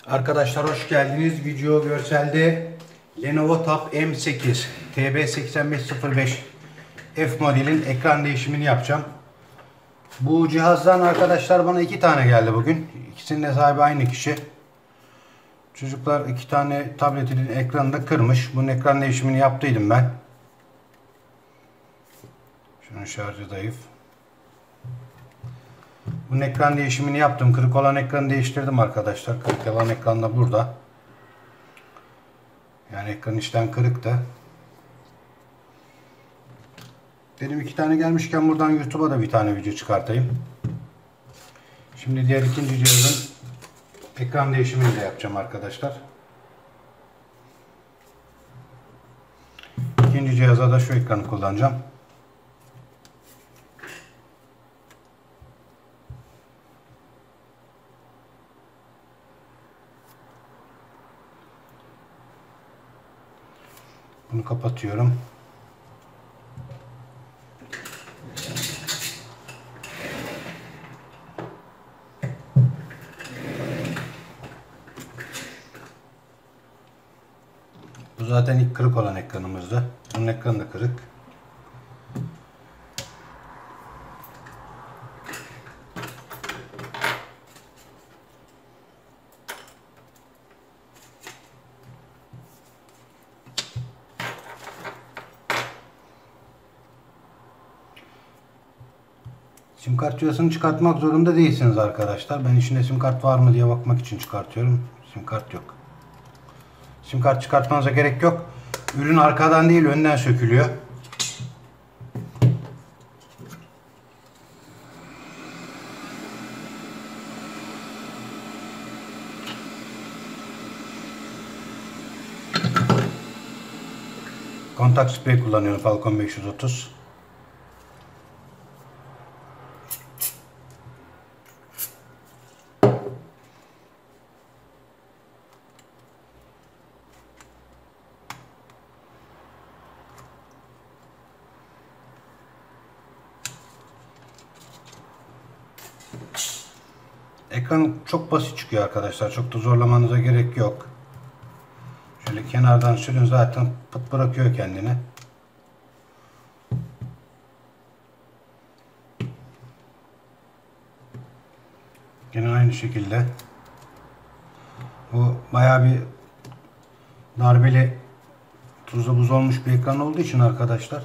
Arkadaşlar hoş geldiniz. Video görselde Lenovo Tab M8 TB8505 F modelin ekran değişimini yapacağım. Bu cihazdan arkadaşlar bana 2 tane geldi bugün. İkisinin de sahibi aynı kişi. Çocuklar 2 tane tabletinin ekranını da kırmış. Bunun ekran değişimini yaptıydım ben. Şunun şarjı zayıf. Bunun ekran değişimini yaptım. Kırık olan ekranı değiştirdim arkadaşlar. Kırık olan ekran da burada. Yani ekran içten kırık da. Dedim 2 tane gelmişken buradan YouTube'a da bir tane video çıkartayım. Şimdi diğer ikinci cihazın ekran değişimini de yapacağım arkadaşlar. İkinci cihaza da şu ekranı kullanacağım. Bunu kapatıyorum. Bu zaten ilk kırık olan ekranımızdı. Bunun ekranı da kırık. Sim kart cihazını çıkartmak zorunda değilsiniz arkadaşlar. Ben içinde sim kart var mı diye bakmak için çıkartıyorum. Sim kart yok. Sim kart çıkartmanıza gerek yok. Ürün arkadan değil önden sökülüyor. Kontak sprey kullanıyorum, Falcon 530. Ekran çok basit çıkıyor arkadaşlar. Çok da zorlamanıza gerek yok. Şöyle kenardan sürün, zaten pıt bırakıyor kendini. Yine aynı şekilde. Bu bayağı bir darbeli, tuzlu buz olmuş bir ekran olduğu için arkadaşlar.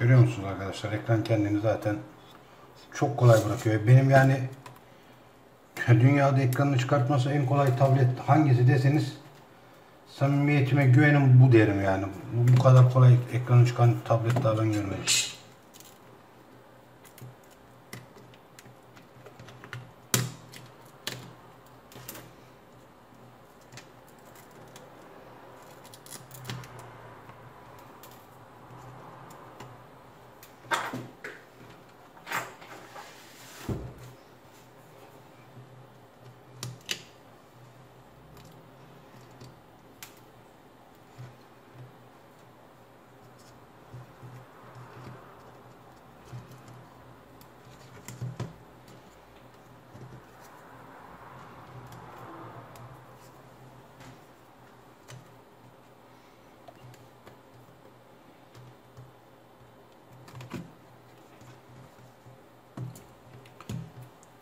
Görüyor musunuz arkadaşlar? Ekran kendini zaten çok kolay bırakıyor. Benim yani dünyada ekranını çıkartması en kolay tablet hangisi deseniz samimiyetime güvenim bu derim yani. Bu kadar kolay ekranı çıkan tablet daha ben görmedim.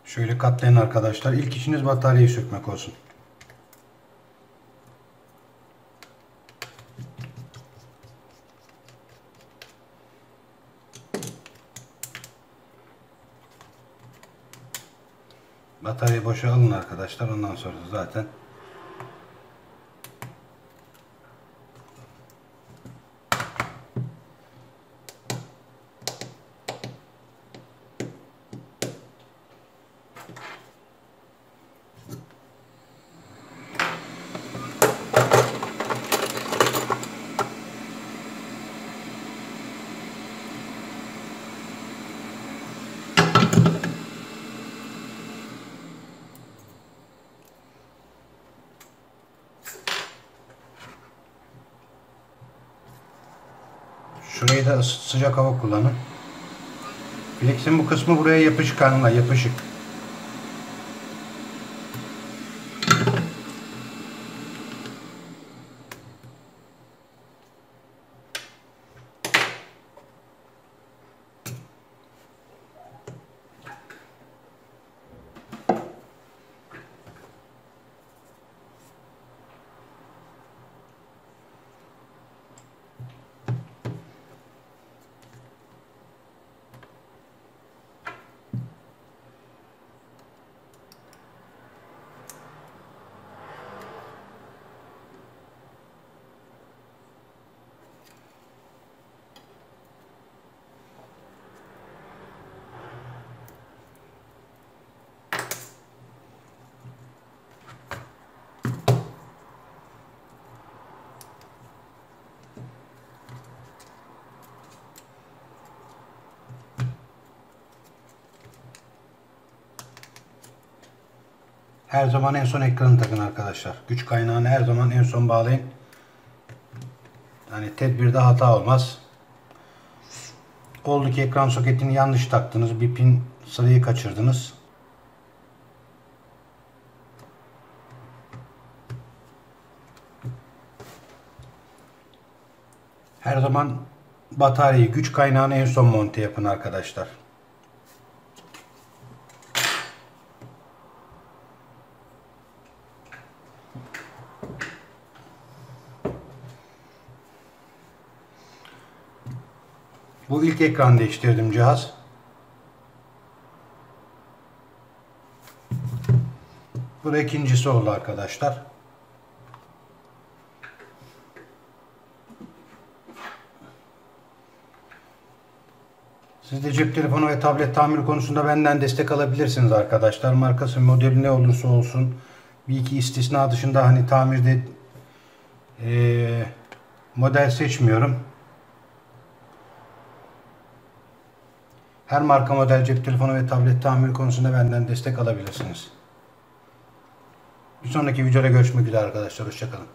Şöyle katlayın arkadaşlar. İlk işiniz bataryayı sökmek olsun. Bataryayı boşa alın arkadaşlar. Ondan sonra zaten Şurayı da sıcak hava kullanın. Flex'in bu kısmı buraya yapışık kanla, yapışık. Her zaman en son ekranı takın arkadaşlar. Güç kaynağını her zaman en son bağlayın. Yani tedbirde hata olmaz. Oldu ki ekran soketini yanlış taktınız. Bir pin sırayı kaçırdınız. Her zaman bataryayı, güç kaynağını en son monte yapın arkadaşlar. Bu ilk ekran değiştirdim cihaz. Bu da ikincisi oldu arkadaşlar. Siz de cep telefonu ve tablet tamiri konusunda benden destek alabilirsiniz arkadaşlar. Markası, modeli ne olursa olsun. Bir iki istisna dışında hani tamirde model seçmiyorum. Her marka model cep telefonu ve tablet tamiri konusunda benden destek alabilirsiniz. Bir sonraki videoda görüşmek üzere arkadaşlar. Hoşça kalın.